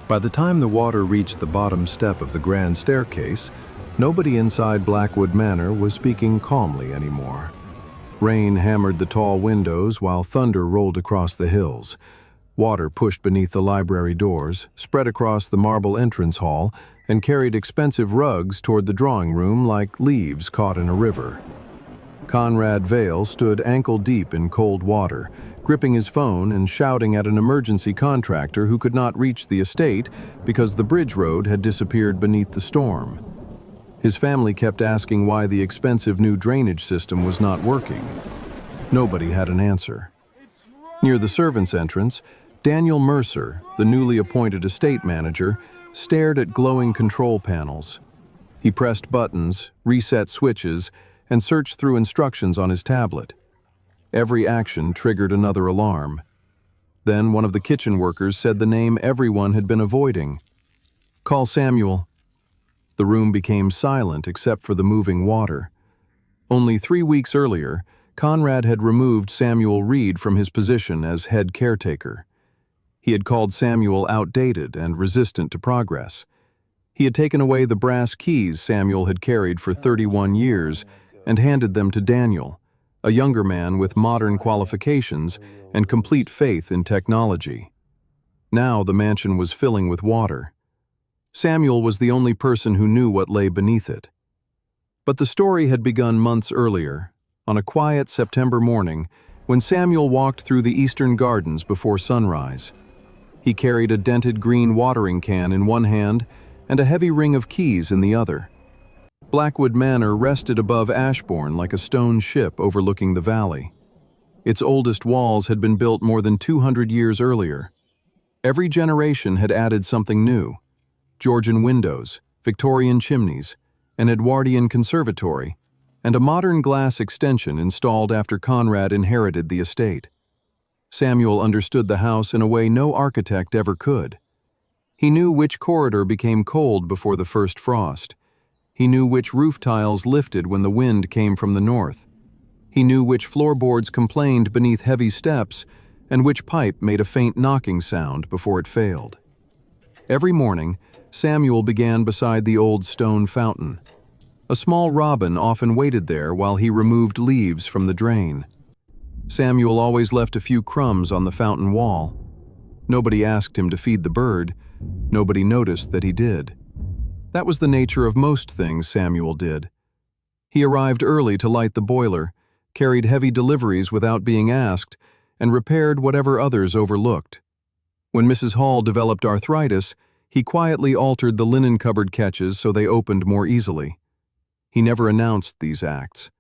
By the time the water reached the bottom step of the grand staircase, nobody inside Blackwood Manor was speaking calmly anymore. Rain hammered the tall windows while thunder rolled across the hills. Water pushed beneath the library doors, spread across the marble entrance hall, and carried expensive rugs toward the drawing room like leaves caught in a river. Conrad Vale stood ankle-deep in cold water, gripping his phone and shouting at an emergency contractor who could not reach the estate because the bridge road had disappeared beneath the storm. His family kept asking why the expensive new drainage system was not working. Nobody had an answer. Near the servants' entrance, Daniel Mercer, the newly appointed estate manager, stared at glowing control panels. He pressed buttons, reset switches, and searched through instructions on his tablet. Every action triggered another alarm. Then one of the kitchen workers said the name everyone had been avoiding. "Call Samuel." The room became silent except for the moving water. Only 3 weeks earlier, Conrad had removed Samuel Reed from his position as head caretaker. He had called Samuel outdated and resistant to progress. He had taken away the brass keys Samuel had carried for 31 years and handed them to Daniel, a younger man with modern qualifications and complete faith in technology. Now the mansion was filling with water. Samuel was the only person who knew what lay beneath it. But the story had begun months earlier, on a quiet September morning when Samuel walked through the eastern gardens before sunrise. He carried a dented green watering can in one hand and a heavy ring of keys in the other. Blackwood Manor rested above Ashbourne like a stone ship overlooking the valley. Its oldest walls had been built more than 200 years earlier. Every generation had added something new: Georgian windows, Victorian chimneys, an Edwardian conservatory, and a modern glass extension installed after Conrad inherited the estate. Samuel understood the house in a way no architect ever could. He knew which corridor became cold before the first frost. He knew which roof tiles lifted when the wind came from the north. He knew which floorboards complained beneath heavy steps and which pipe made a faint knocking sound before it failed. Every morning, Samuel began beside the old stone fountain. A small robin often waited there while he removed leaves from the drain. Samuel always left a few crumbs on the fountain wall. Nobody asked him to feed the bird. Nobody noticed that he did. That was the nature of most things Samuel did. He arrived early to light the boiler, carried heavy deliveries without being asked, and repaired whatever others overlooked. When Mrs. Hall developed arthritis, he quietly altered the linen cupboard catches so they opened more easily. He never announced these acts.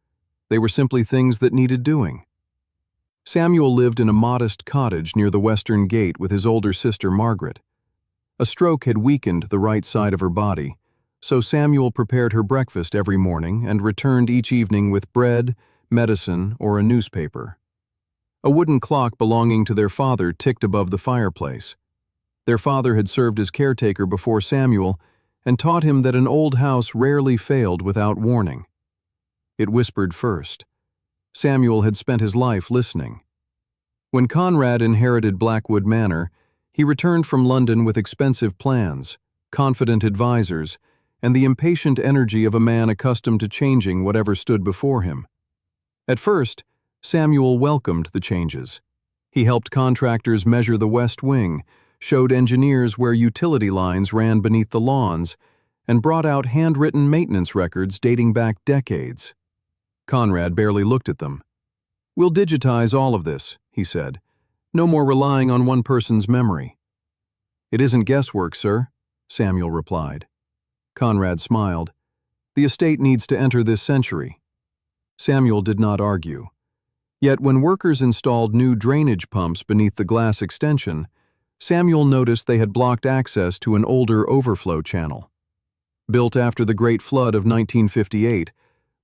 They were simply things that needed doing. Samuel lived in a modest cottage near the western gate with his older sister Margaret. A stroke had weakened the right side of her body, so Samuel prepared her breakfast every morning and returned each evening with bread, medicine, or a newspaper. A wooden clock belonging to their father ticked above the fireplace. Their father had served as caretaker before Samuel and taught him that an old house rarely failed without warning. It whispered first. Samuel had spent his life listening. When Conrad inherited Blackwood Manor, he returned from London with expensive plans, confident advisors, and the impatient energy of a man accustomed to changing whatever stood before him. At first, Samuel welcomed the changes. He helped contractors measure the west wing, showed engineers where utility lines ran beneath the lawns, and brought out handwritten maintenance records dating back decades. Conrad barely looked at them. "We'll digitize all of this," he said. "No more relying on one person's memory." "It isn't guesswork, sir," Samuel replied. Conrad smiled. "The estate needs to enter this century." Samuel did not argue. Yet when workers installed new drainage pumps beneath the glass extension, Samuel noticed they had blocked access to an older overflow channel. Built after the Great Flood of 1958,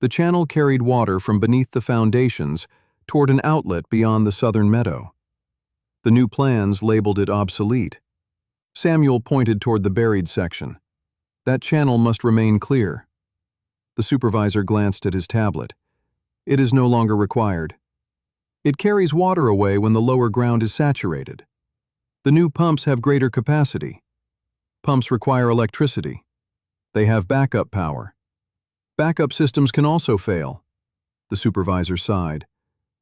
the channel carried water from beneath the foundations toward an outlet beyond the southern meadow. The new plans labeled it obsolete. Samuel pointed toward the buried section. "That channel must remain clear." The supervisor glanced at his tablet. "It is no longer required. It carries water away when the lower ground is saturated. The new pumps have greater capacity." Pumps require electricity. They have backup power. Backup systems can also fail. The supervisor sighed.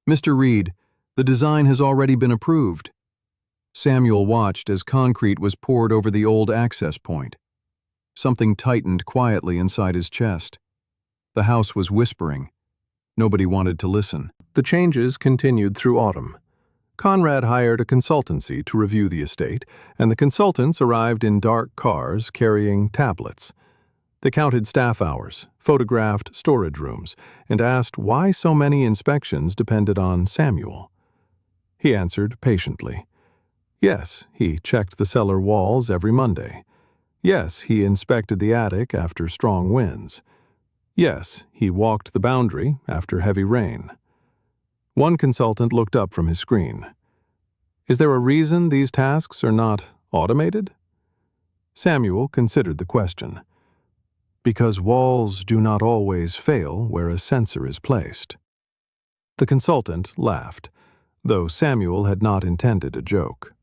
Mr. Reed, the design has already been approved. Samuel watched as concrete was poured over the old access point. Something tightened quietly inside his chest. The house was whispering. Nobody wanted to listen. The changes continued through autumn. Conrad hired a consultancy to review the estate, and the consultants arrived in dark cars carrying tablets. They counted staff hours, photographed storage rooms, and asked why so many inspections depended on Samuel. He answered patiently. Yes, he checked the cellar walls every Monday. Yes, he inspected the attic after strong winds. Yes, he walked the boundary after heavy rain. One consultant looked up from his screen. Is there a reason these tasks are not automated? Samuel considered the question. Because walls do not always fail where a sensor is placed. The consultant laughed, though Samuel had not intended a joke.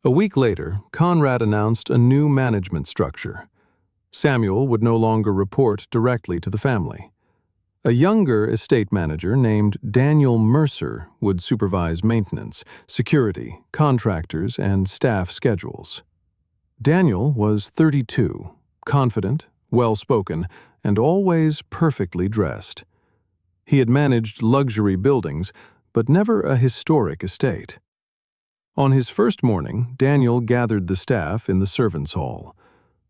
A week later, Conrad announced a new management structure. Samuel would no longer report directly to the family. A younger estate manager named Daniel Mercer would supervise maintenance, security, contractors, and staff schedules. Daniel was 32, confident, well-spoken, and always perfectly dressed. He had managed luxury buildings, but never a historic estate. On his first morning, Daniel gathered the staff in the servants' hall.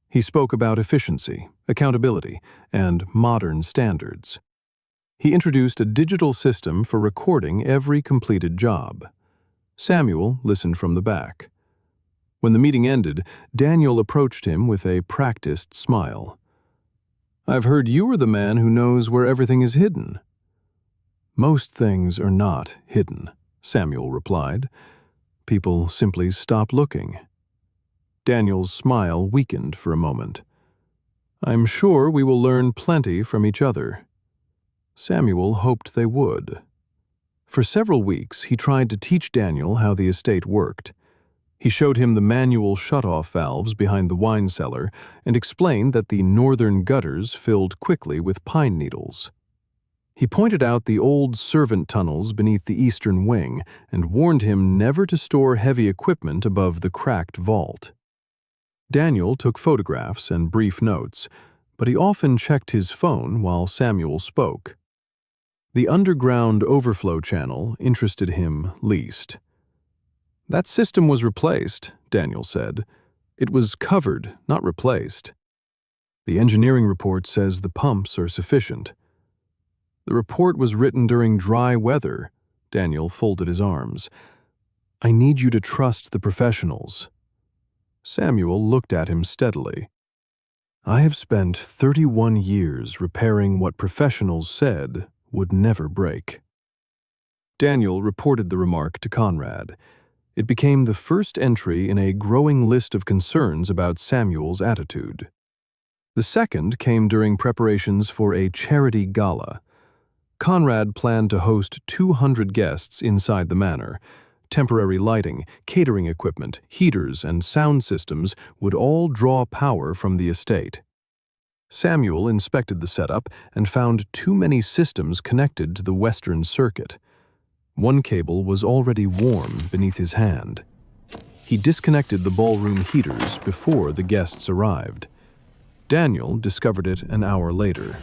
He spoke about efficiency, accountability, and modern standards. He introduced a digital system for recording every completed job. Samuel listened from the back. When the meeting ended, Daniel approached him with a practiced smile. I've heard you are the man who knows where everything is hidden. Most things are not hidden, Samuel replied. People simply stop looking. Daniel's smile weakened for a moment. I'm sure we will learn plenty from each other. Samuel hoped they would. For several weeks, he tried to teach Daniel how the estate worked. He showed him the manual shut-off valves behind the wine cellar and explained that the northern gutters filled quickly with pine needles. He pointed out the old servant tunnels beneath the eastern wing and warned him never to store heavy equipment above the cracked vault. Daniel took photographs and brief notes, but he often checked his phone while Samuel spoke. The underground overflow channel interested him least. That system was replaced, Daniel said. It was covered, not replaced. The engineering report says the pumps are sufficient. The report was written during dry weather. Daniel folded his arms. I need you to trust the professionals. Samuel looked at him steadily. I have spent 31 years repairing what professionals said would never break. Daniel reported the remark to Conrad. It became the first entry in a growing list of concerns about Samuel's attitude. The second came during preparations for a charity gala. Conrad planned to host 200 guests inside the manor. Temporary lighting, catering equipment, heaters, and sound systems would all draw power from the estate. Samuel inspected the setup and found too many systems connected to the western circuit. One cable was already warm beneath his hand. He disconnected the ballroom heaters before the guests arrived. Daniel discovered it an hour later.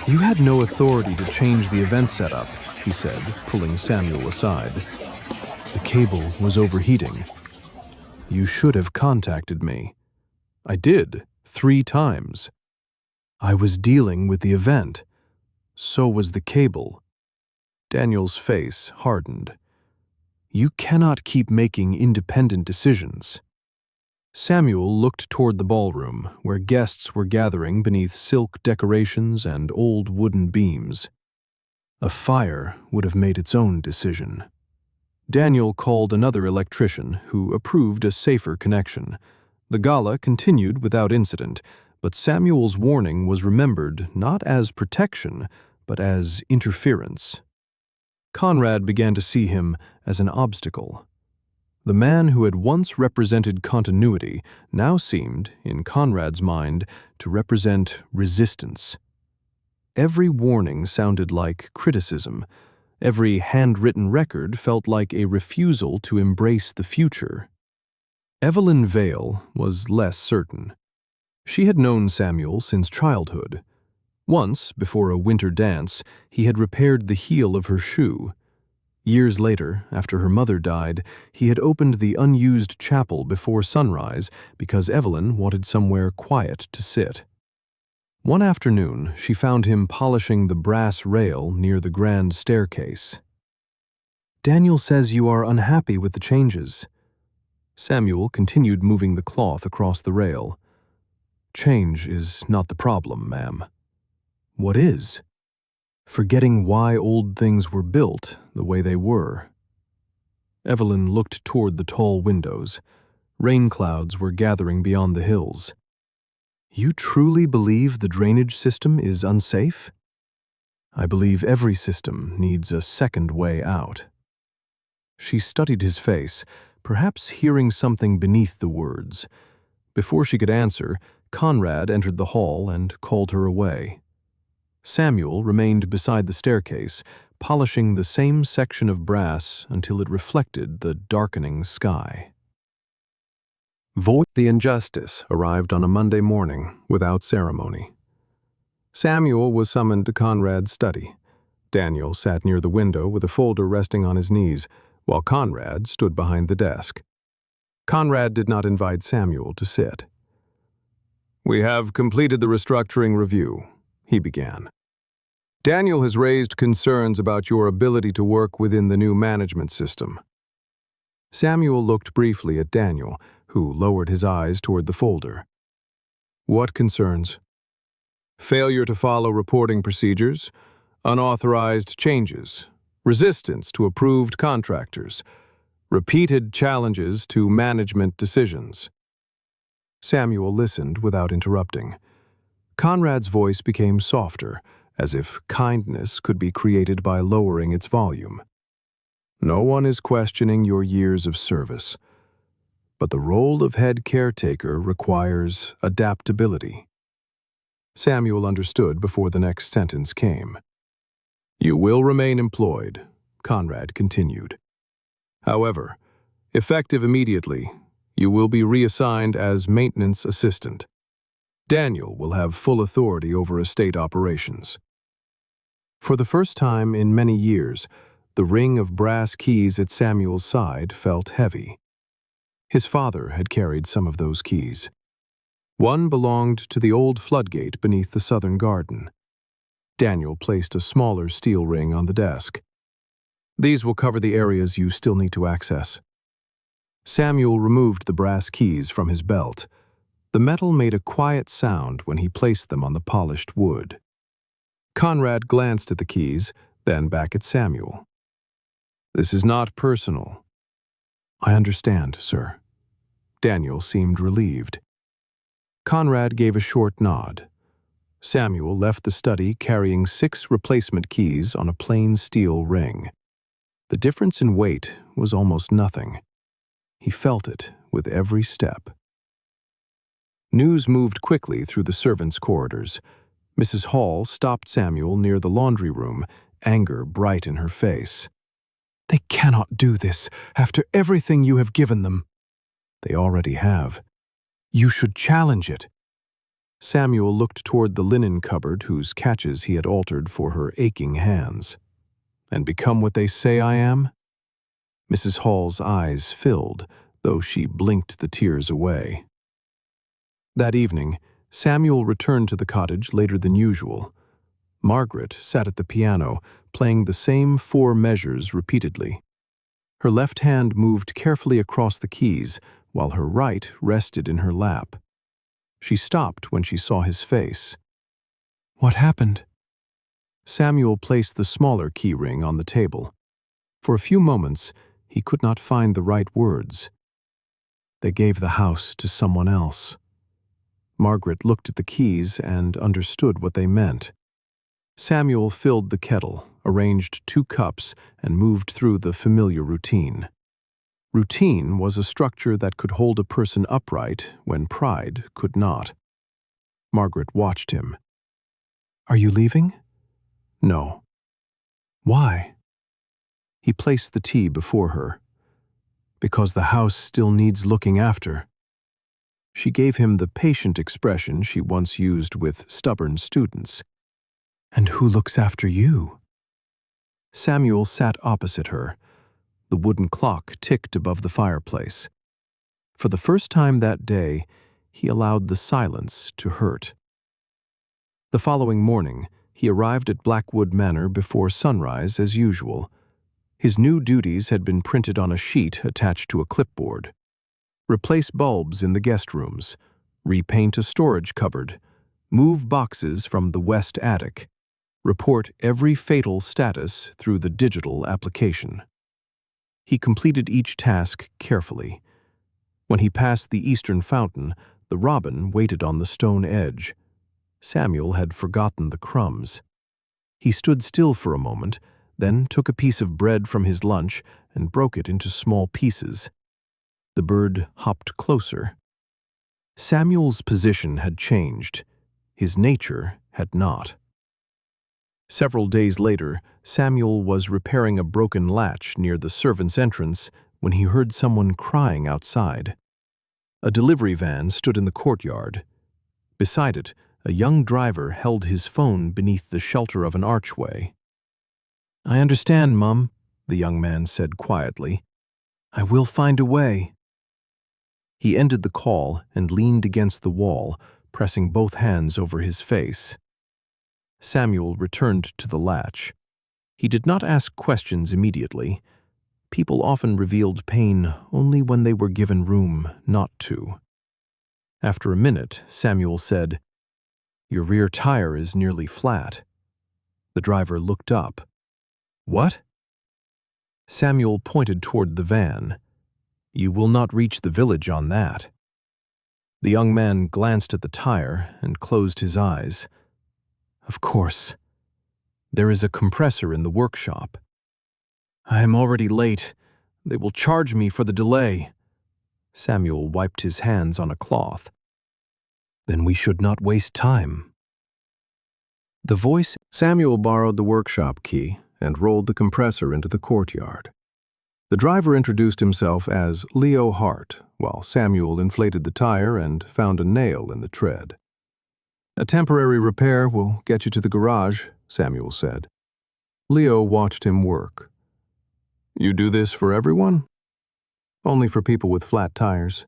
You had no authority to change the event setup, he said, pulling Samuel aside. The cable was overheating. You should have contacted me. I did, 3 times. I was dealing with the event. So was the cable. Daniel's face hardened. You cannot keep making independent decisions. Samuel looked toward the ballroom, where guests were gathering beneath silk decorations and old wooden beams. A fire would have made its own decision. Daniel called another electrician, who approved a safer connection. The gala continued without incident, but Samuel's warning was remembered not as protection, but as interference. Conrad began to see him as an obstacle. The man who had once represented continuity now seemed, in Conrad's mind, to represent resistance. Every warning sounded like criticism. Every handwritten record felt like a refusal to embrace the future. Evelyn Vale was less certain. She had known Samuel since childhood. Once, before a winter dance, he had repaired the heel of her shoe. Years later, after her mother died, he had opened the unused chapel before sunrise because Evelyn wanted somewhere quiet to sit. One afternoon, she found him polishing the brass rail near the grand staircase. "Daniel says you are unhappy with the changes." Samuel continued moving the cloth across the rail. "Change is not the problem, ma'am." "What is?" "Forgetting why old things were built the way they were." Evelyn looked toward the tall windows. Rain clouds were gathering beyond the hills. "You truly believe the drainage system is unsafe?" "I believe every system needs a second way out." She studied his face, perhaps hearing something beneath the words. Before she could answer, Conrad entered the hall and called her away. Samuel remained beside the staircase, polishing the same section of brass until it reflected the darkening sky. The injustice arrived on a Monday morning without ceremony. Samuel was summoned to Conrad's study. Daniel sat near the window with a folder resting on his knees, while Conrad stood behind the desk. Conrad did not invite Samuel to sit. "We have completed the restructuring review," he began. "Daniel has raised concerns about your ability to work within the new management system." Samuel looked briefly at Daniel, who lowered his eyes toward the folder. "What concerns?" "Failure to follow reporting procedures, unauthorized changes, resistance to approved contractors, repeated challenges to management decisions." Samuel listened without interrupting. Conrad's voice became softer, as if kindness could be created by lowering its volume. "No one is questioning your years of service, but the role of head caretaker requires adaptability." Samuel understood before the next sentence came. "You will remain employed," Conrad continued. "However, effective immediately, you will be reassigned as maintenance assistant. Daniel will have full authority over estate operations." For the first time in many years, the ring of brass keys at Samuel's side felt heavy. His father had carried some of those keys. One belonged to the old floodgate beneath the southern garden. Daniel placed a smaller steel ring on the desk. "These will cover the areas you still need to access." Samuel removed the brass keys from his belt. The metal made a quiet sound when he placed them on the polished wood. Conrad glanced at the keys, then back at Samuel. "This is not personal." "I understand, sir." Daniel seemed relieved. Conrad gave a short nod. Samuel left the study carrying 6 replacement keys on a plain steel ring. The difference in weight was almost nothing. He felt it with every step. News moved quickly through the servants' corridors. Mrs. Hall stopped Samuel near the laundry room, anger bright in her face. "They cannot do this after everything you have given them." "They already have." "You should challenge it." Samuel looked toward the linen cupboard whose catches he had altered for her aching hands. "And become what they say I am?" Mrs. Hall's eyes filled, though she blinked the tears away. That evening, Samuel returned to the cottage later than usual. Margaret sat at the piano, playing the same 4 measures repeatedly. Her left hand moved carefully across the keys, while her right rested in her lap. She stopped when she saw his face. "What happened?" Samuel placed the smaller key ring on the table. For a few moments, he could not find the right words. "They gave the house to someone else." Margaret looked at the keys and understood what they meant. Samuel filled the kettle, arranged 2 cups, and moved through the familiar routine. Routine was a structure that could hold a person upright when pride could not. Margaret watched him. "Are you leaving?" "No." "Why?" He placed the tea before her. "Because the house still needs looking after." She gave him the patient expression she once used with stubborn students. "And who looks after you?" Samuel sat opposite her. The wooden clock ticked above the fireplace. For the first time that day, he allowed the silence to hurt. The following morning, he arrived at Blackwood Manor before sunrise as usual. His new duties had been printed on a sheet attached to a clipboard. Replace bulbs in the guest rooms, repaint a storage cupboard, move boxes from the west attic, report every fatal status through the digital application. He completed each task carefully. When he passed the eastern fountain, the robin waited on the stone edge. Samuel had forgotten the crumbs. He stood still for a moment, then took a piece of bread from his lunch and broke it into small pieces. The bird hopped closer. Samuel's position had changed. His nature had not. Several days later, Samuel was repairing a broken latch near the servants' entrance when he heard someone crying outside. A delivery van stood in the courtyard. Beside it, a young driver held his phone beneath the shelter of an archway. "I understand, Mum," the young man said quietly. "I will find a way." He ended the call and leaned against the wall, pressing both hands over his face. Samuel returned to the latch. He did not ask questions immediately. People often revealed pain only when they were given room not to. After a minute, Samuel said, "Your rear tire is nearly flat." The driver looked up. "What?" Samuel pointed toward the van. "You will not reach the village on that." The young man glanced at the tire and closed his eyes. "Of course. There is a compressor in the workshop." "I am already late. They will charge me for the delay." Samuel wiped his hands on a cloth. "Then we should not waste time." The voice. Samuel borrowed the workshop key and rolled the compressor into the courtyard. The driver introduced himself as Leo Hart, while Samuel inflated the tire and found a nail in the tread. "A temporary repair will get you to the garage," Samuel said. Leo watched him work. "You do this for everyone?" "Only for people with flat tires."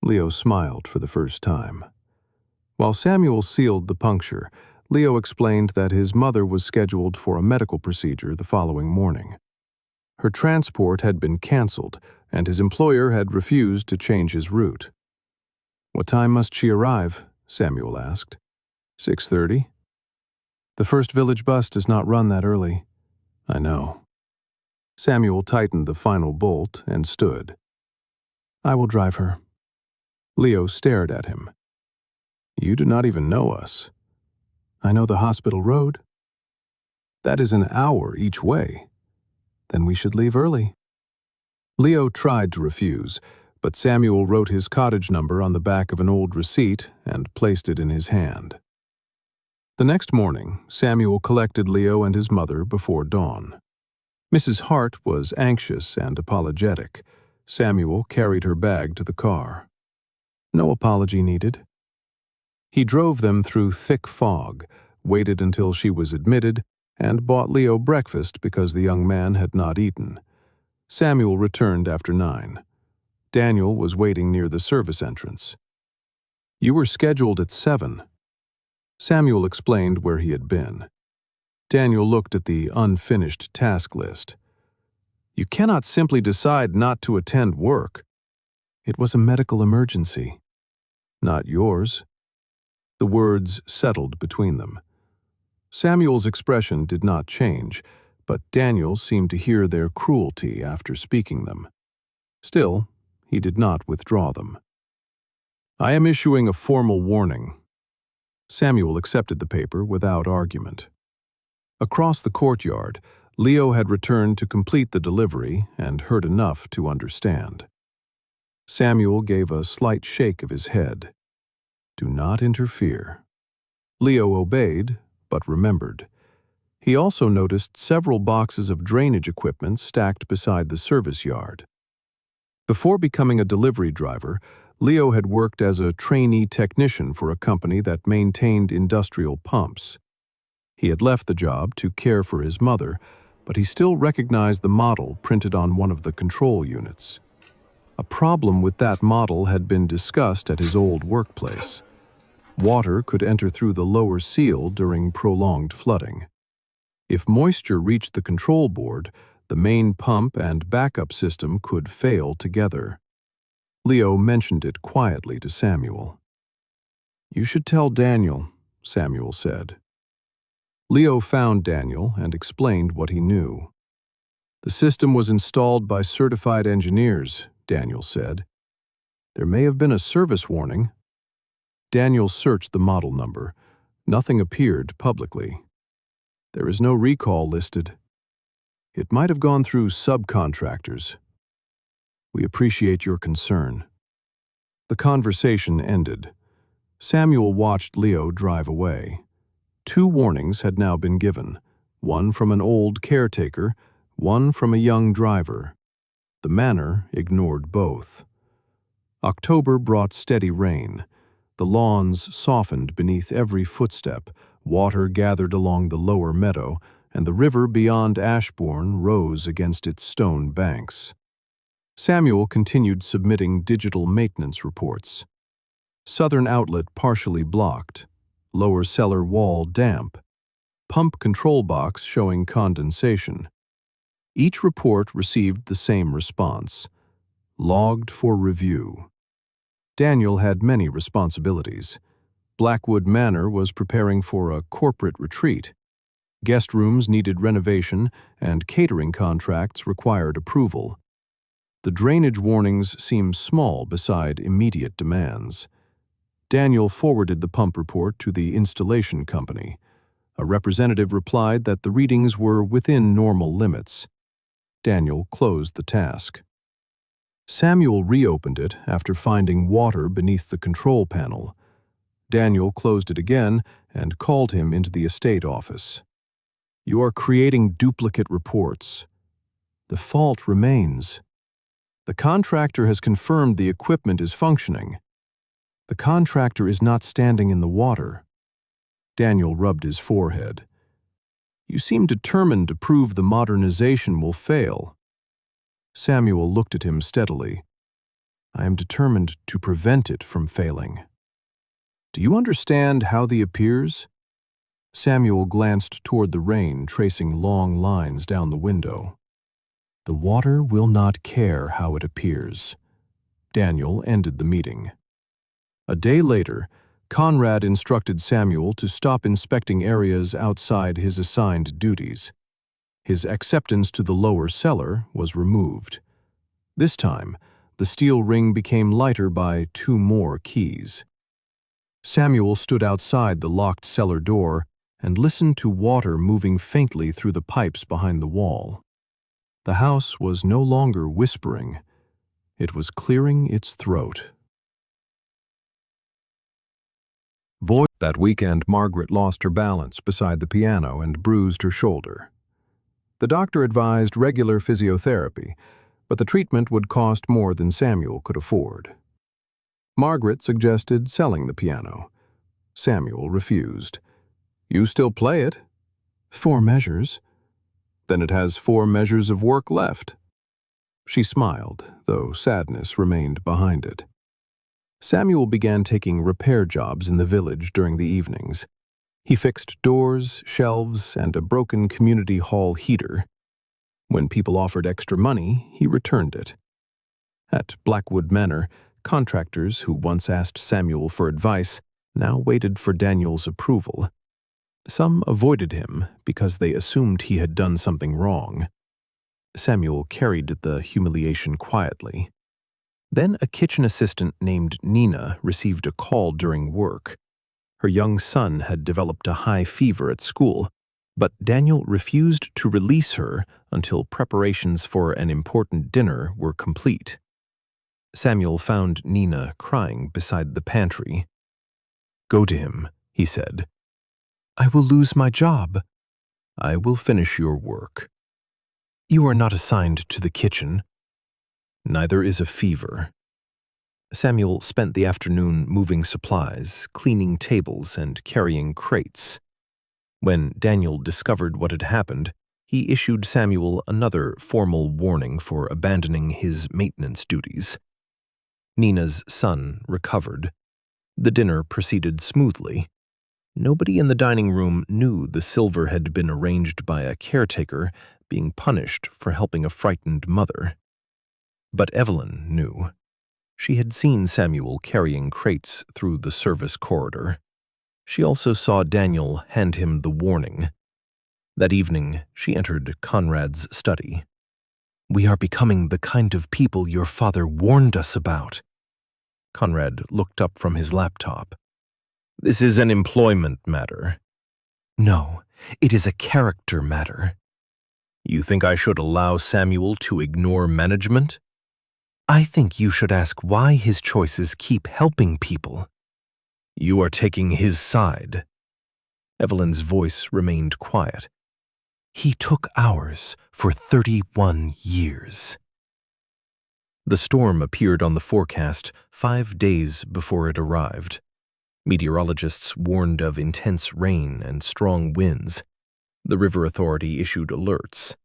Leo smiled for the first time. While Samuel sealed the puncture, Leo explained that his mother was scheduled for a medical procedure the following morning. Her transport had been canceled, and his employer had refused to change his route. "What time must she arrive?" Samuel asked. 6:30. "The first village bus does not run that early." "I know." Samuel tightened the final bolt and stood. "I will drive her." Leo stared at him. "You do not even know us." "I know the hospital road." "That is an hour each way." "Then we should leave early." Leo tried to refuse, but Samuel wrote his cottage number on the back of an old receipt and placed it in his hand. The next morning, Samuel collected Leo and his mother before dawn. Mrs. Hart was anxious and apologetic. Samuel carried her bag to the car. No apology needed. He drove them through thick fog, waited until she was admitted, and bought Leo breakfast because the young man had not eaten. Samuel returned after 9. Daniel was waiting near the service entrance. "You were scheduled at 7. Samuel explained where he had been. Daniel looked at the unfinished task list. "You cannot simply decide not to attend work." "It was a medical emergency." "Not yours." The words settled between them. Samuel's expression did not change, but Daniel seemed to hear their cruelty after speaking them. Still, he did not withdraw them. "I am issuing a formal warning." Samuel accepted the paper without argument. Across the courtyard, Leo had returned to complete the delivery and heard enough to understand. Samuel gave a slight shake of his head. "Do not interfere." Leo obeyed, but remembered. He also noticed several boxes of drainage equipment stacked beside the service yard. Before becoming a delivery driver, Leo had worked as a trainee technician for a company that maintained industrial pumps. He had left the job to care for his mother, but he still recognized the model printed on one of the control units. A problem with that model had been discussed at his old workplace. Water could enter through the lower seal during prolonged flooding. If moisture reached the control board, the main pump and backup system could fail together. Leo mentioned it quietly to Samuel. "You should tell Daniel," Samuel said. Leo found Daniel and explained what he knew. "The system was installed by certified engineers," Daniel said. "There may have been a service warning." Daniel searched the model number. Nothing appeared publicly. "There is no recall listed. It might have gone through subcontractors. We appreciate your concern." The conversation ended. Samuel watched Leo drive away. 2 warnings had now been given, one from an old caretaker, one from a young driver. The manor ignored both. October brought steady rain. The lawns softened beneath every footstep, water gathered along the lower meadow, and the river beyond Ashbourne rose against its stone banks. Samuel continued submitting digital maintenance reports. Southern outlet partially blocked, lower cellar wall damp, pump control box showing condensation. Each report received the same response: logged for review. Daniel had many responsibilities. Blackwood Manor was preparing for a corporate retreat. Guest rooms needed renovation, and catering contracts required approval. The drainage warnings seemed small beside immediate demands. Daniel forwarded the pump report to the installation company. A representative replied that the readings were within normal limits. Daniel closed the task. Samuel reopened it after finding water beneath the control panel. Daniel closed it again and called him into the estate office. "You are creating duplicate reports. The fault remains. The contractor has confirmed the equipment is functioning. The contractor is not standing in the water." Daniel rubbed his forehead. "You seem determined to prove the modernization will fail." Samuel looked at him steadily. "I am determined to prevent it from failing." "Do you understand how the appears?" Samuel glanced toward the rain, tracing long lines down the window. "The water will not care how it appears." Daniel ended the meeting. A day later, Conrad instructed Samuel to stop inspecting areas outside his assigned duties. His acceptance to the lower cellar was removed. This time, the steel ring became lighter by 2 more keys. Samuel stood outside the locked cellar door and listened to water moving faintly through the pipes behind the wall. The house was no longer whispering. It was clearing its throat. That weekend, Margaret lost her balance beside the piano and bruised her shoulder. The doctor advised regular physiotherapy, but the treatment would cost more than Samuel could afford. Margaret suggested selling the piano. Samuel refused. "You still play it?" "4 measures." "Then it has 4 measures of work left." She smiled, though sadness remained behind it. Samuel began taking repair jobs in the village during the evenings. He fixed doors, shelves, and a broken community hall heater. When people offered extra money, he returned it. At Blackwood Manor, contractors who once asked Samuel for advice now waited for Daniel's approval. Some avoided him because they assumed he had done something wrong. Samuel carried the humiliation quietly. Then a kitchen assistant named Nina received a call during work. Her young son had developed a high fever at school. But Daniel refused to release her until preparations for an important dinner were complete. Samuel found Nina crying beside the pantry. "Go to him," he said. "I will lose my job." "I will finish your work." "You are not assigned to the kitchen." "Neither is a fever." Samuel spent the afternoon moving supplies, cleaning tables, and carrying crates. When Daniel discovered what had happened, he issued Samuel another formal warning for abandoning his maintenance duties. Nina's son recovered. The dinner proceeded smoothly. Nobody in the dining room knew the silver had been arranged by a caretaker being punished for helping a frightened mother. But Evelyn knew. She had seen Samuel carrying crates through the service corridor. She also saw Daniel hand him the warning. That evening, she entered Conrad's study. "We are becoming the kind of people your father warned us about." Conrad looked up from his laptop. "This is an employment matter." "No, it is a character matter." "You think I should allow Samuel to ignore management?" "I think you should ask why his choices keep helping people." "You are taking his side." Evelyn's voice remained quiet. "He took ours for 31 years. The storm appeared on the forecast 5 days before it arrived. Meteorologists warned of intense rain and strong winds. The river authority issued alerts.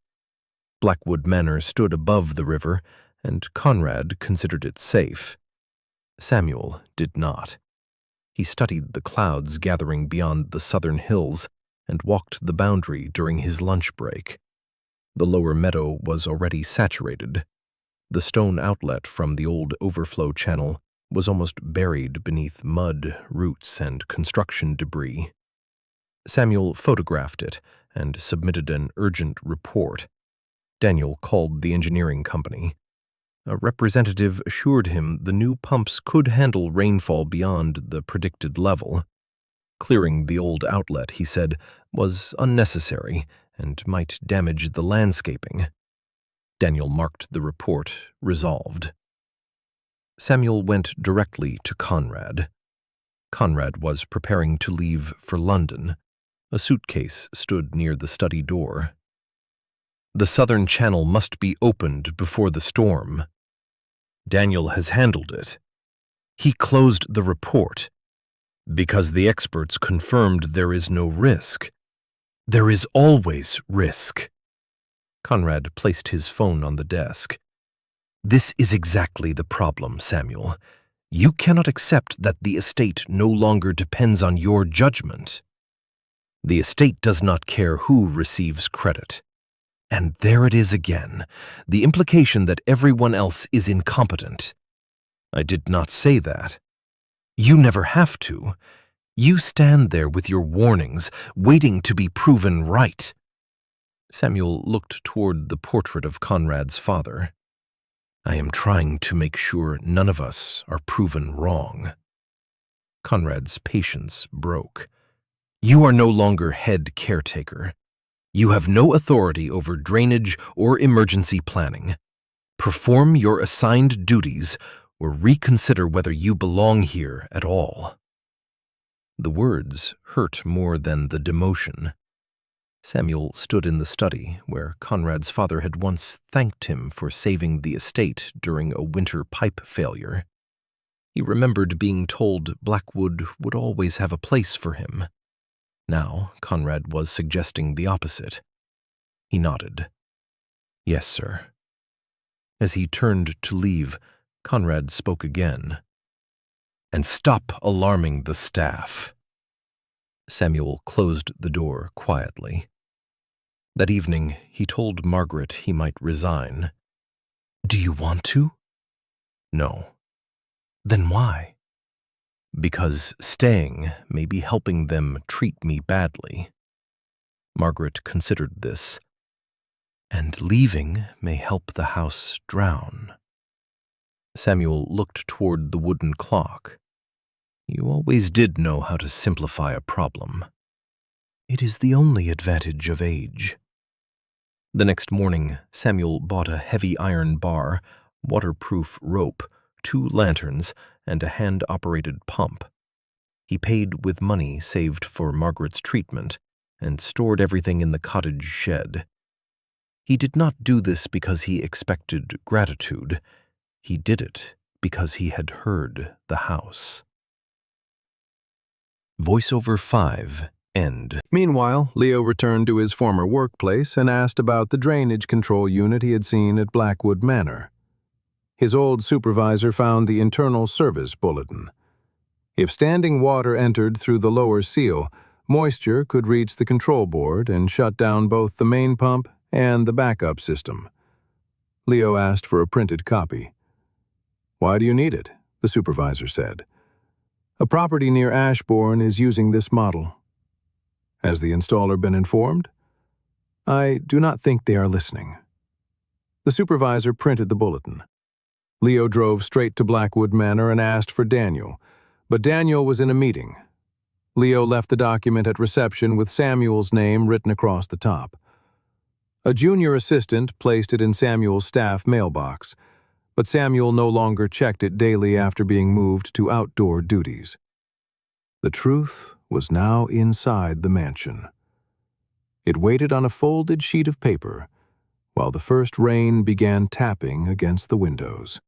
Blackwood Manor stood above the river, and Conrad considered it safe. Samuel did not. He studied the clouds gathering beyond the southern hills and walked the boundary during his lunch break. The lower meadow was already saturated. The stone outlet from the old overflow channel was almost buried beneath mud, roots, and construction debris. Samuel photographed it and submitted an urgent report. Daniel called the engineering company. A representative assured him the new pumps could handle rainfall beyond the predicted level. Clearing the old outlet, he said, was unnecessary and might damage the landscaping. Daniel marked the report resolved. Samuel went directly to Conrad. Conrad was preparing to leave for London. A suitcase stood near the study door. "The southern channel must be opened before the storm. Daniel has handled it. He closed the report because the experts confirmed there is no risk. There is always risk." Conrad placed his phone on the desk. "This is exactly the problem, Samuel. You cannot accept that the estate no longer depends on your judgment. The estate does not care who receives credit. And there it is again, the implication that everyone else is incompetent. I did not say that. You never have to. You stand there with your warnings, waiting to be proven right." Samuel looked toward the portrait of Conrad's father. "I am trying to make sure none of us are proven wrong." Conrad's patience broke. "You are no longer head caretaker. You have no authority over drainage or emergency planning. Perform your assigned duties or reconsider whether you belong here at all." The words hurt more than the demotion. Samuel stood in the study where Conrad's father had once thanked him for saving the estate during a winter pipe failure. He remembered being told Blackwood would always have a place for him. Now, Conrad was suggesting the opposite. He nodded. "Yes, sir." As he turned to leave, Conrad spoke again. "And stop alarming the staff." Samuel closed the door quietly. That evening, he told Margaret he might resign. "Do you want to?" "No." "Then why?" "Because staying may be helping them treat me badly." Margaret considered this. "And leaving may help the house drown." Samuel looked toward the wooden clock. "You always did know how to simplify a problem." It is the only advantage of age. The next morning, Samuel bought a heavy iron bar, waterproof rope, 2 lanterns, and a hand-operated pump. He paid with money saved for Margaret's treatment and stored everything in the cottage shed. He did not do this because he expected gratitude. He did it because he had heard the house. Voiceover 5. End. Meanwhile, Leo returned to his former workplace and asked about the drainage control unit he had seen at Blackwood Manor. His old supervisor found the internal service bulletin. If standing water entered through the lower seal, moisture could reach the control board and shut down both the main pump and the backup system. Leo asked for a printed copy. "Why do you need it?" the supervisor said. "A property near Ashbourne is using this model." "Has the installer been informed?" "I do not think they are listening." The supervisor printed the bulletin. Leo drove straight to Blackwood Manor and asked for Daniel, but Daniel was in a meeting. Leo left the document at reception with Samuel's name written across the top. A junior assistant placed it in Samuel's staff mailbox, but Samuel no longer checked it daily after being moved to outdoor duties. The truth was now inside the mansion. It waited on a folded sheet of paper while the first rain began tapping against the windows.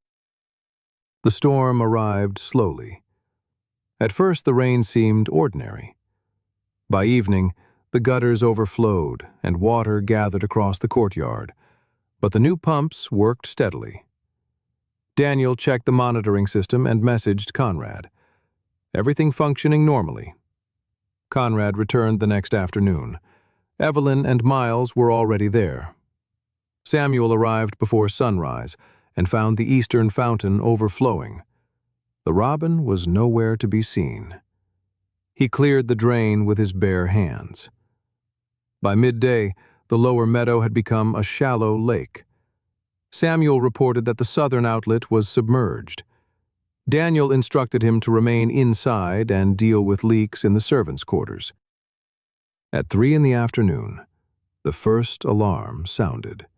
The storm arrived slowly. At first, the rain seemed ordinary. By evening, the gutters overflowed and water gathered across the courtyard, but the new pumps worked steadily. Daniel checked the monitoring system and messaged Conrad. Everything functioning normally. Conrad returned the next afternoon. Evelyn and Miles were already there. Samuel arrived before sunrise and found the eastern fountain overflowing. The robin was nowhere to be seen. He cleared the drain with his bare hands. By midday, the lower meadow had become a shallow lake. Samuel reported that the southern outlet was submerged. Daniel instructed him to remain inside and deal with leaks in the servants' quarters. At 3 in the afternoon, the first alarm sounded.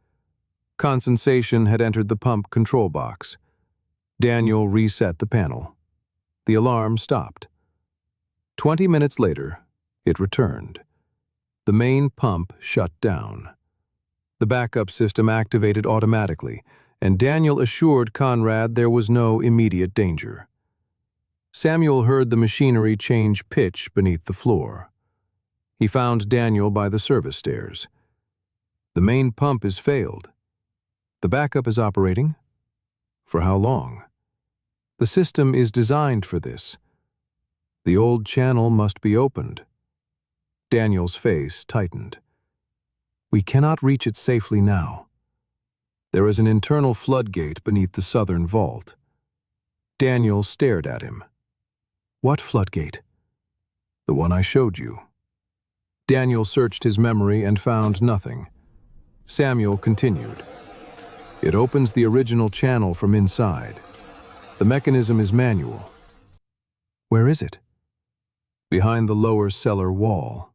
Condensation had entered the pump control box. Daniel reset the panel. The alarm stopped. 20 minutes later, it returned. The main pump shut down. The backup system activated automatically, and Daniel assured Conrad there was no immediate danger. Samuel heard the machinery change pitch beneath the floor. He found Daniel by the service stairs. "The main pump is failed. The backup is operating? For how long? The system is designed for this. The old channel must be opened." Daniel's face tightened. "We cannot reach it safely now. There is an internal floodgate beneath the southern vault." Daniel stared at him. "What floodgate?" "The one I showed you." Daniel searched his memory and found nothing. Samuel continued. "It opens the original channel from inside. The mechanism is manual." "Where is it?" "Behind the lower cellar wall."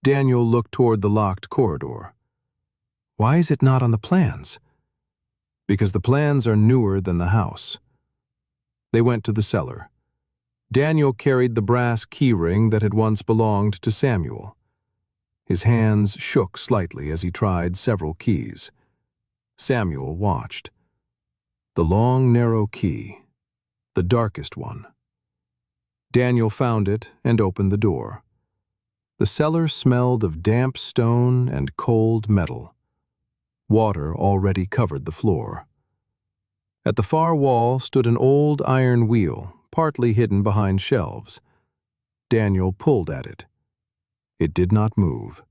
Daniel looked toward the locked corridor. "Why is it not on the plans?" "Because the plans are newer than the house." They went to the cellar. Daniel carried the brass keyring that had once belonged to Samuel. His hands shook slightly as he tried several keys. Samuel watched. The long, narrow key, the darkest one. Daniel found it and opened the door. The cellar smelled of damp stone and cold metal. Water already covered the floor. At the far wall stood an old iron wheel, partly hidden behind shelves. Daniel pulled at it. It did not move.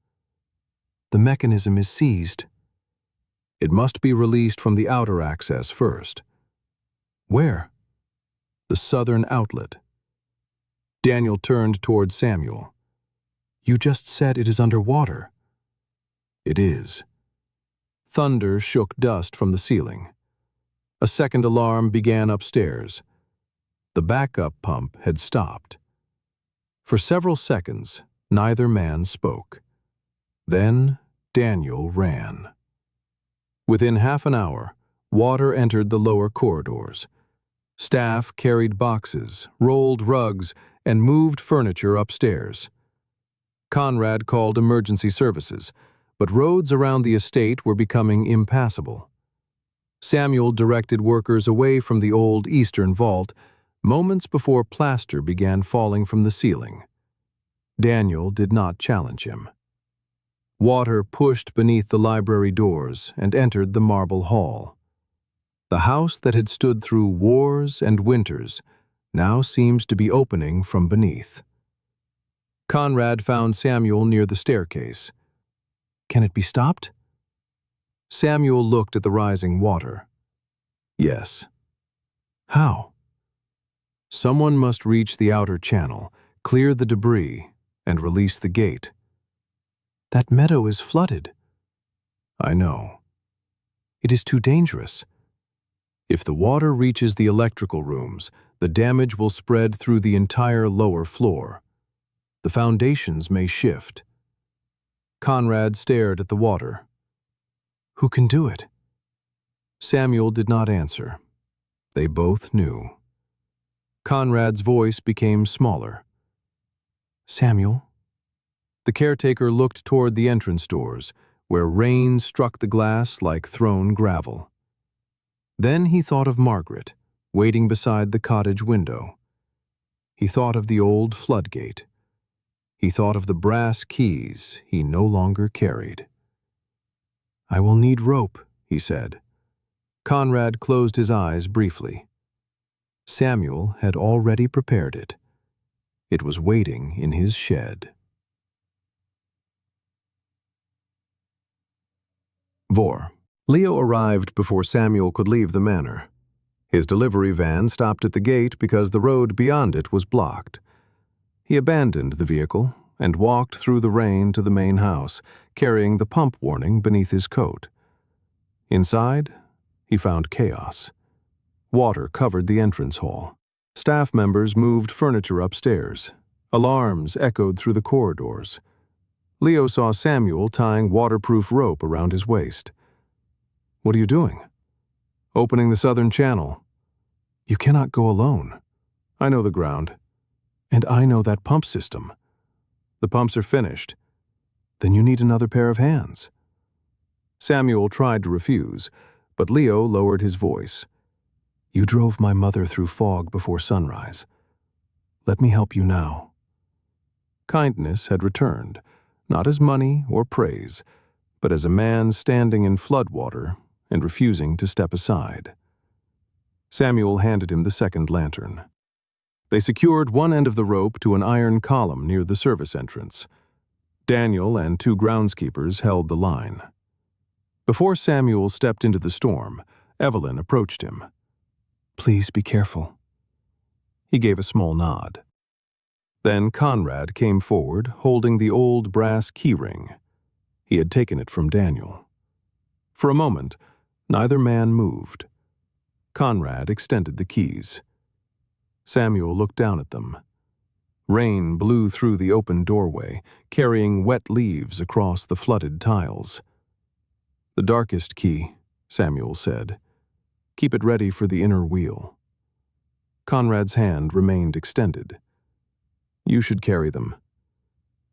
"The mechanism is seized." "It must be released from the outer access first." "Where?" "The southern outlet." Daniel turned toward Samuel. "You just said it is underwater." "It is." Thunder shook dust from the ceiling. A second alarm began upstairs. The backup pump had stopped. For several seconds, Neither man spoke. Then Daniel ran. Within half an hour, water entered the lower corridors. Staff carried boxes, rolled rugs, and moved furniture upstairs. Conrad called emergency services, but roads around the estate were becoming impassable. Samuel directed workers away from the old eastern vault moments before plaster began falling from the ceiling. Daniel did not challenge him. Water pushed beneath the library doors and entered the marble hall. The house that had stood through wars and winters now seems to be opening from beneath. Conrad found Samuel near the staircase. "Can it be stopped?" Samuel looked at the rising water. "Yes." "How?" "Someone must reach the outer channel, clear the debris, and release the gate." "That meadow is flooded." "I know." "It is too dangerous." "If the water reaches the electrical rooms, the damage will spread through the entire lower floor. The foundations may shift." Conrad stared at the water. "Who can do it?" Samuel did not answer. They both knew. Conrad's voice became smaller. "Samuel?" The caretaker looked toward the entrance doors, where rain struck the glass like thrown gravel. Then he thought of Margaret, waiting beside the cottage window. He thought of the old floodgate. He thought of the brass keys he no longer carried. "I will need rope," he said. Conrad closed his eyes briefly. Samuel had already prepared it. It was waiting in his shed. Vor. Leo arrived before Samuel could leave the manor. His delivery van stopped at the gate because the road beyond it was blocked. He abandoned the vehicle and walked through the rain to the main house, carrying the pump warning beneath his coat. Inside, he found chaos. Water covered the entrance hall. Staff members moved furniture upstairs. Alarms echoed through the corridors. Leo saw Samuel tying waterproof rope around his waist. "What are you doing?" "Opening the southern channel." "You cannot go alone." "I know the ground." "And I know that pump system." "The pumps are finished." "Then you need another pair of hands." Samuel tried to refuse, but Leo lowered his voice. "You drove my mother through fog before sunrise. Let me help you now." Kindness had returned, not as money or praise, but as a man standing in floodwater and refusing to step aside. Samuel handed him the second lantern. They secured one end of the rope to an iron column near the service entrance. Daniel and two groundskeepers held the line. Before Samuel stepped into the storm, Evelyn approached him. "Please be careful." He gave a small nod. Then Conrad came forward, holding the old brass keyring. He had taken it from Daniel. For a moment, neither man moved. Conrad extended the keys. Samuel looked down at them. Rain blew through the open doorway, carrying wet leaves across the flooded tiles. "The darkest key," Samuel said. "Keep it ready for the inner wheel." Conrad's hand remained extended. "You should carry them."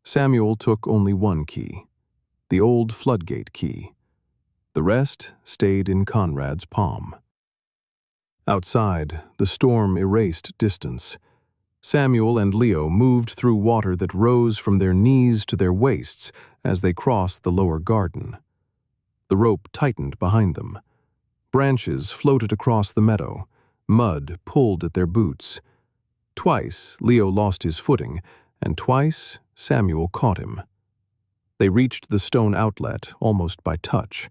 Samuel took only one key, the old floodgate key. The rest stayed in Conrad's palm. Outside, the storm erased distance. Samuel and Leo moved through water that rose from their knees to their waists as they crossed the lower garden. The rope tightened behind them. Branches floated across the meadow. Mud pulled at their boots. Twice Leo lost his footing, and twice Samuel caught him. They reached the stone outlet almost by touch.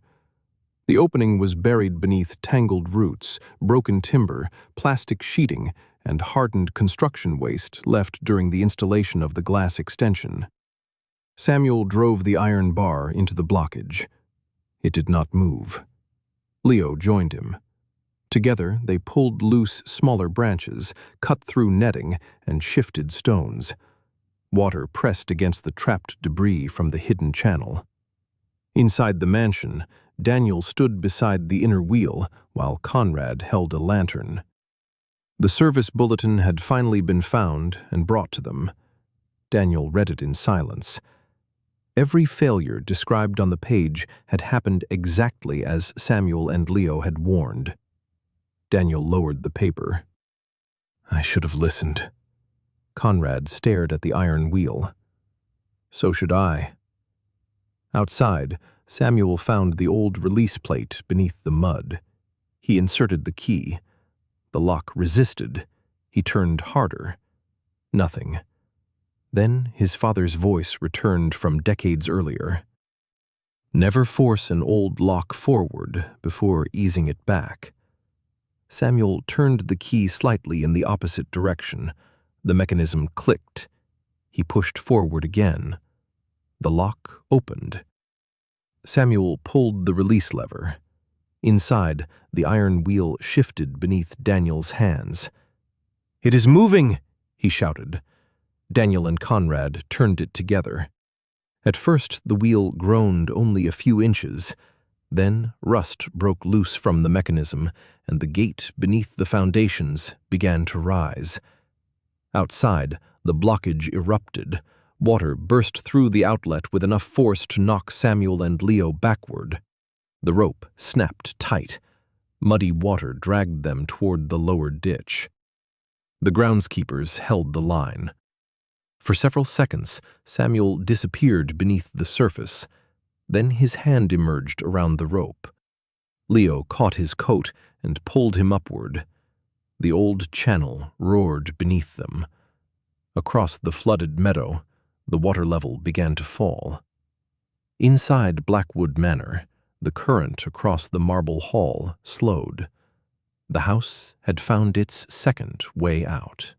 The opening was buried beneath tangled roots, broken timber, plastic sheeting, and hardened construction waste left during the installation of the glass extension. Samuel drove the iron bar into the blockage. It did not move. Leo joined him. Together, they pulled loose smaller branches, cut through netting, and shifted stones. Water pressed against the trapped debris from the hidden channel. Inside the mansion, Daniel stood beside the inner wheel while Conrad held a lantern. The service bulletin had finally been found and brought to them. Daniel read it in silence. Every failure described on the page had happened exactly as Samuel and Leo had warned. Daniel lowered the paper. I should have listened. Conrad stared at the iron wheel. So should I. Outside, Samuel found the old release plate beneath the mud. He inserted the key. The lock resisted. He turned harder. Nothing. Then his father's voice returned from decades earlier. Never force an old lock forward before easing it back. Samuel turned the key slightly in the opposite direction. The mechanism clicked. He pushed forward again. The lock opened. Samuel pulled the release lever. Inside, the iron wheel shifted beneath Daniel's hands. "It is moving!" he shouted. Daniel and Conrad turned it together. At first, the wheel groaned only a few inches. Then, rust broke loose from the mechanism, and the gate beneath the foundations began to rise. Outside, the blockage erupted. Water burst through the outlet with enough force to knock Samuel and Leo backward. The rope snapped tight. Muddy water dragged them toward the lower ditch. The groundskeepers held the line. For several seconds, Samuel disappeared beneath the surface. Then his hand emerged around the rope. Leo caught his coat and pulled him upward. The old channel roared beneath them. Across the flooded meadow, the water level began to fall. Inside Blackwood Manor, the current across the marble hall slowed. The house had found its second way out.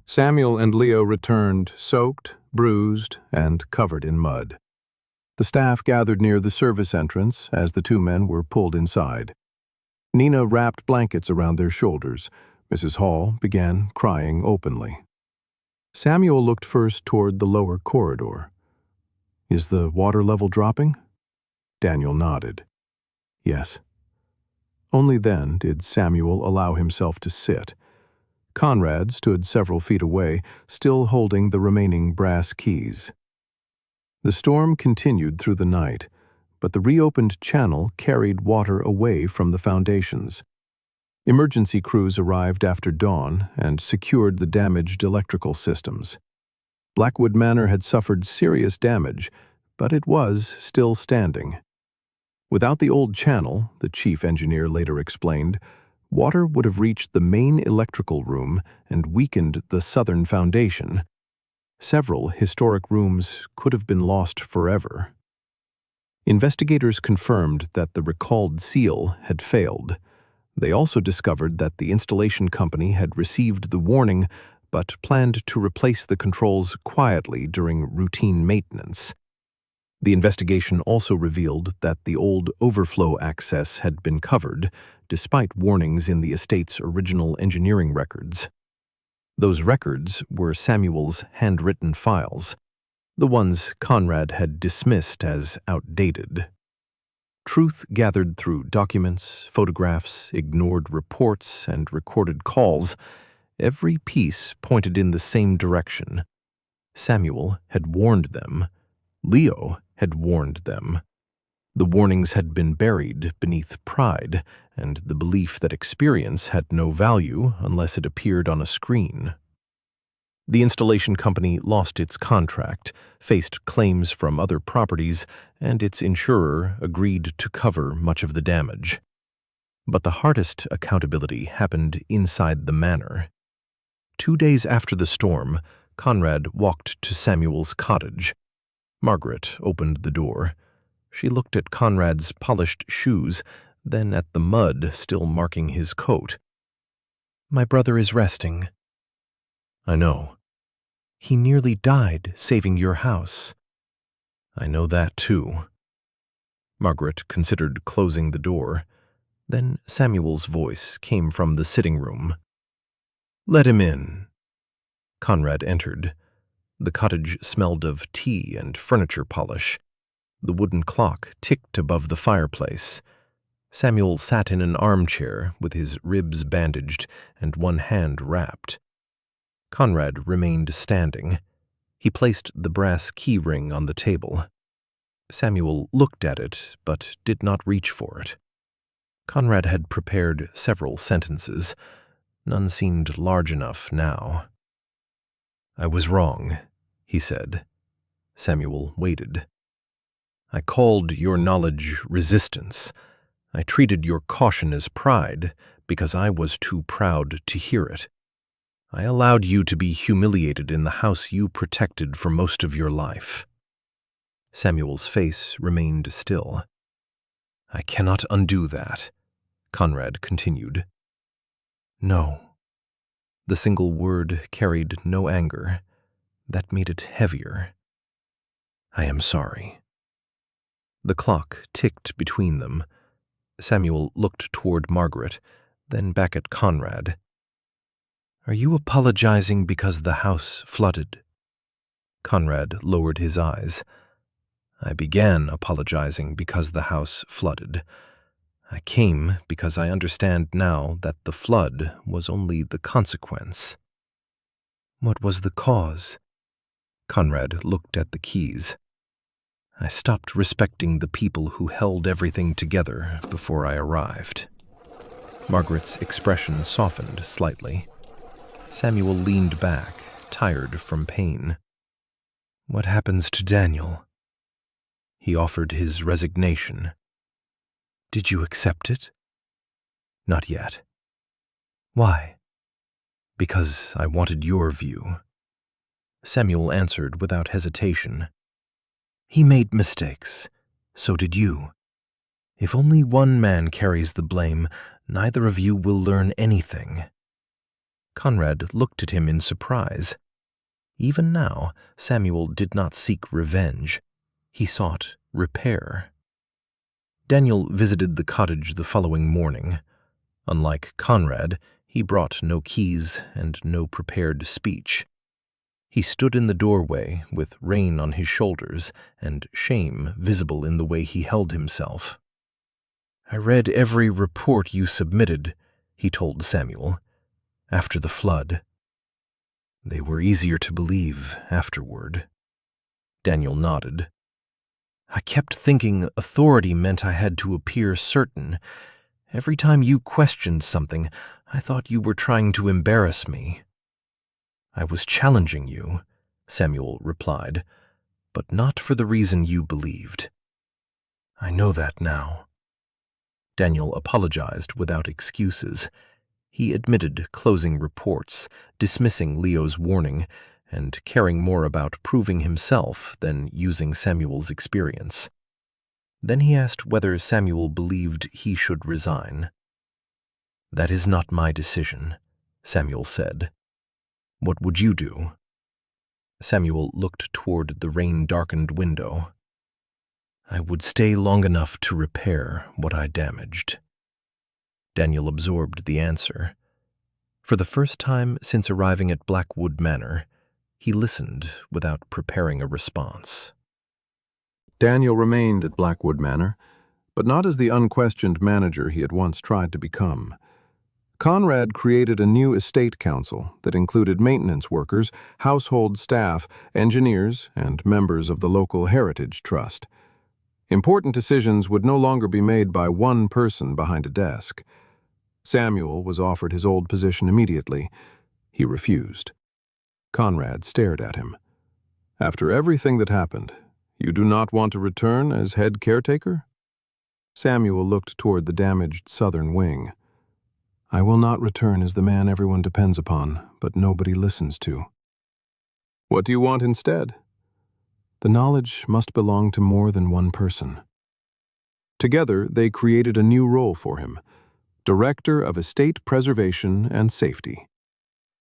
Samuel and Leo returned, soaked, bruised, and covered in mud. The staff gathered near the service entrance as the two men were pulled inside. Nina wrapped blankets around their shoulders. Mrs. Hall began crying openly. Samuel looked first toward the lower corridor. Is the water level dropping? Daniel nodded. Yes. Only then did Samuel allow himself to sit. Conrad stood several feet away, still holding the remaining brass keys. The storm continued through the night, but the reopened channel carried water away from the foundations. Emergency crews arrived after dawn and secured the damaged electrical systems. Blackwood Manor had suffered serious damage, but it was still standing. Without the old channel, the chief engineer later explained, water would have reached the main electrical room and weakened the southern foundation. Several historic rooms could have been lost forever. Investigators confirmed that the recalled seal had failed. They also discovered that the installation company had received the warning but planned to replace the controls quietly during routine maintenance. The investigation also revealed that the old overflow access had been covered, despite warnings in the estate's original engineering records. Those records were Samuel's handwritten files, the ones Conrad had dismissed as outdated. Truth gathered through documents, photographs, ignored reports, and recorded calls. Every piece pointed in the same direction. Samuel had warned them. Leo had warned them. The warnings had been buried beneath pride and the belief that experience had no value unless it appeared on a screen. The installation company lost its contract, faced claims from other properties, and its insurer agreed to cover much of the damage. But the hardest accountability happened inside the manor. 2 days after the storm, Conrad walked to Samuel's cottage. Margaret opened the door. She looked at Conrad's polished shoes, then at the mud still marking his coat. "My brother is resting." "I know." "He nearly died saving your house." "I know that too." Margaret considered closing the door. Then Samuel's voice came from the sitting room. "Let him in." Conrad entered. The cottage smelled of tea and furniture polish. The wooden clock ticked above the fireplace. Samuel sat in an armchair with his ribs bandaged and one hand wrapped. Conrad remained standing. He placed the brass key ring on the table. Samuel looked at it, but did not reach for it. Conrad had prepared several sentences. None seemed large enough now. "I was wrong," he said. Samuel waited. "I called your knowledge resistance. I treated your caution as pride because I was too proud to hear it. I allowed you to be humiliated in the house you protected for most of your life." Samuel's face remained still. "I cannot undo that," Conrad continued. "No." The single word carried no anger. That made it heavier. "I am sorry." The clock ticked between them. Samuel looked toward Margaret, then back at Conrad. "Are you apologizing because the house flooded?" Conrad lowered his eyes. "I began apologizing because the house flooded. I came because I understand now that the flood was only the consequence." "What was the cause?" Conrad looked at the keys. "I stopped respecting the people who held everything together before I arrived." Margaret's expression softened slightly. Samuel leaned back, tired from pain. "What happens to Daniel?" "He offered his resignation." "Did you accept it?" "Not yet." "Why?" "Because I wanted your view." Samuel answered without hesitation. "He made mistakes. So did you. If only one man carries the blame, neither of you will learn anything." Conrad looked at him in surprise. Even now, Samuel did not seek revenge. He sought repair. Daniel visited the cottage the following morning. Unlike Conrad, he brought no keys and no prepared speech. He stood in the doorway with Rain on his shoulders and shame visible in the way he held himself. "I read every report you submitted," he told Samuel, "after the flood." "They were easier to believe afterward." Daniel nodded. "I kept thinking authority meant I had to appear certain. Every time you questioned something, I thought you were trying to embarrass me." "I was challenging you," Samuel replied, "but not for the reason you believed." "I know that now." Daniel apologized without excuses. He admitted closing reports, dismissing Leo's warning, and caring more about proving himself than using Samuel's experience. Then he asked whether Samuel believed he should resign. "That is not my decision," Samuel said. "What would you do?" Samuel looked toward the rain-darkened window. "I would stay long enough to repair what I damaged." Daniel absorbed the answer. For the first time since arriving at Blackwood Manor, he listened without preparing a response. Daniel remained at Blackwood Manor, but not as the unquestioned manager he had once tried to become. Conrad created a new estate council that included maintenance workers, household staff, engineers, and members of the local Heritage Trust. Important decisions would no longer be made by one person behind a desk. Samuel was offered his old position immediately. He refused. Conrad stared at him. "After everything that happened, you do not want to return as head caretaker?" Samuel looked toward the damaged southern wing. "I will not return as the man everyone depends upon, but nobody listens to." "What do you want instead?" "The knowledge must belong to more than one person." Together, they created a new role for him, Director of Estate Preservation and Safety.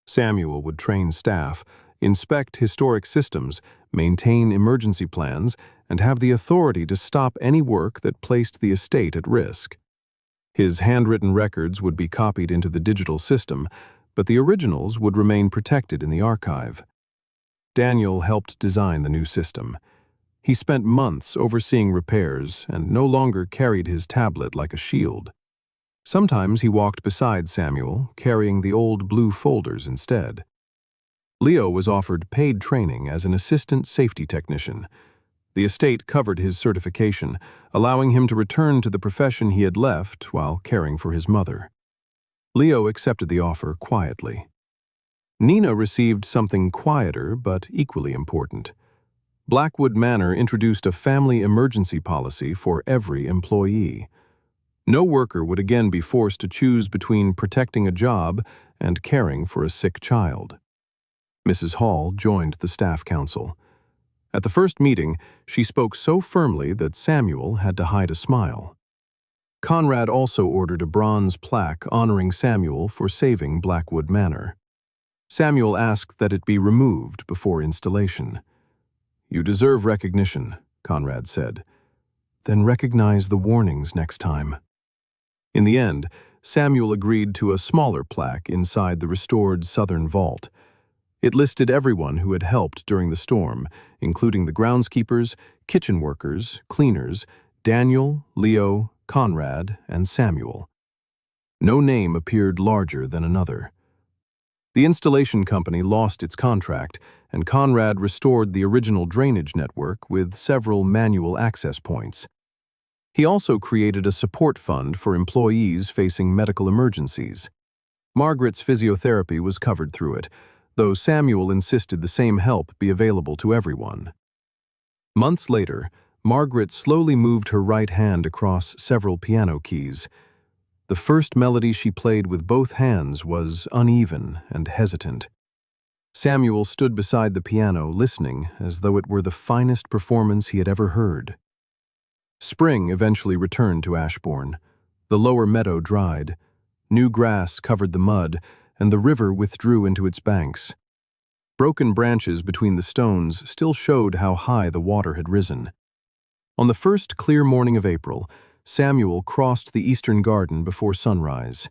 Samuel would train staff, inspect historic systems, maintain emergency plans, and have the authority to stop any work that placed the estate at risk. His handwritten records would be copied into the digital system, but the originals would remain protected in the archive. Daniel helped design the new system. He spent months overseeing repairs and no longer carried his tablet like a shield. Sometimes he walked beside Samuel, carrying the old blue folders instead. Leo was offered paid training as an assistant safety technician. The estate covered his certification, allowing him to return to the profession he had left while caring for his mother. Leo accepted the offer quietly. Nina received something quieter but equally important. Blackwood Manor introduced a family emergency policy for every employee. No worker would again be forced to choose between protecting a job and caring for a sick child. Mrs. Hall joined the staff council. At the first meeting, she spoke so firmly that Samuel had to hide a smile. Conrad also ordered a bronze plaque honoring Samuel for saving Blackwood Manor. Samuel asked that it be removed before installation. "You deserve recognition," Conrad said. "Then recognize the warnings next time." In the end, Samuel agreed to a smaller plaque inside the restored southern vault. It listed everyone who had helped during the storm, including the groundskeepers, kitchen workers, cleaners, Daniel, Leo, Conrad, and Samuel. No name appeared larger than another. The installation company lost its contract, and Conrad restored the original drainage network with several manual access points. He also created a support fund for employees facing medical emergencies. Margaret's physiotherapy was covered through it, though Samuel insisted the same help be available to everyone. Months later, Margaret slowly moved her right hand across several piano keys. The first melody she played with both hands was uneven and hesitant. Samuel stood beside the piano, listening as though it were the finest performance he had ever heard. Spring eventually returned to Ashbourne. The lower meadow dried. New grass covered the mud, and the river withdrew into its banks. Broken branches between the stones still showed how high the water had risen. On the first clear morning of April, Samuel crossed the eastern garden before sunrise.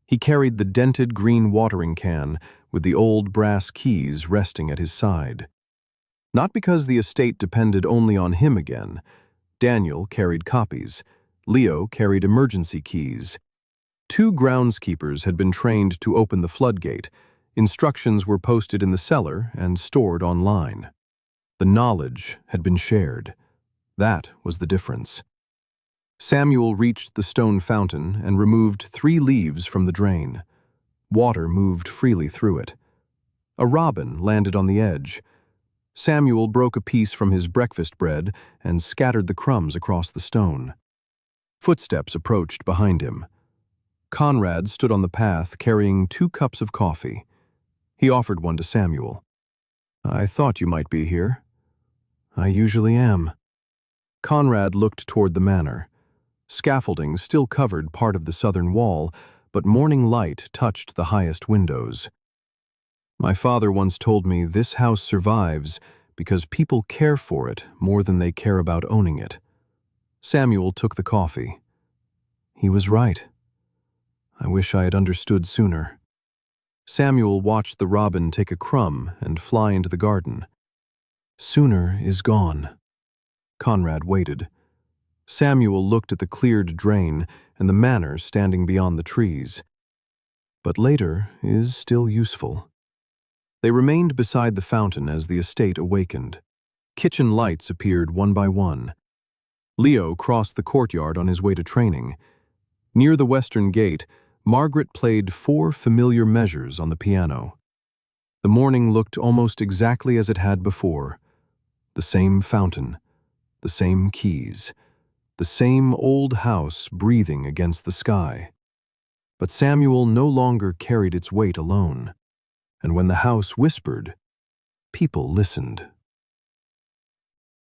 He carried the dented green watering can with the old brass keys resting at his side. Not because the estate depended only on him again. Daniel carried copies. Leo carried emergency keys. 2 groundskeepers had been trained to open the floodgate. Instructions were posted in the cellar and stored online. The knowledge had been shared. That was the difference. Samuel reached the stone fountain and removed 3 leaves from the drain. Water moved freely through it. A robin landed on the edge. Samuel broke a piece from his breakfast bread and scattered the crumbs across the stone. Footsteps approached behind him. Conrad stood on the path carrying 2 cups of coffee. He offered one to Samuel. "I thought you might be here." "I usually am." Conrad looked toward the manor. Scaffolding still covered part of the southern wall, but morning light touched the highest windows. "My father once told me this house survives because people care for it more than they care about owning it." Samuel took the coffee. He was right. I wish I had understood sooner. Samuel watched the robin take a crumb and fly into the garden. Sooner is gone. Conrad waited. Samuel looked at the cleared drain and the manor standing beyond the trees. But later is still useful. They remained beside the fountain as the estate awakened. Kitchen lights appeared one by one. Leo crossed the courtyard on his way to training. Near the western gate, Margaret played 4 familiar measures on the piano. The morning looked almost exactly as it had before. The same fountain, the same keys, the same old house breathing against the sky. But Samuel no longer carried its weight alone. And when the house whispered, people listened.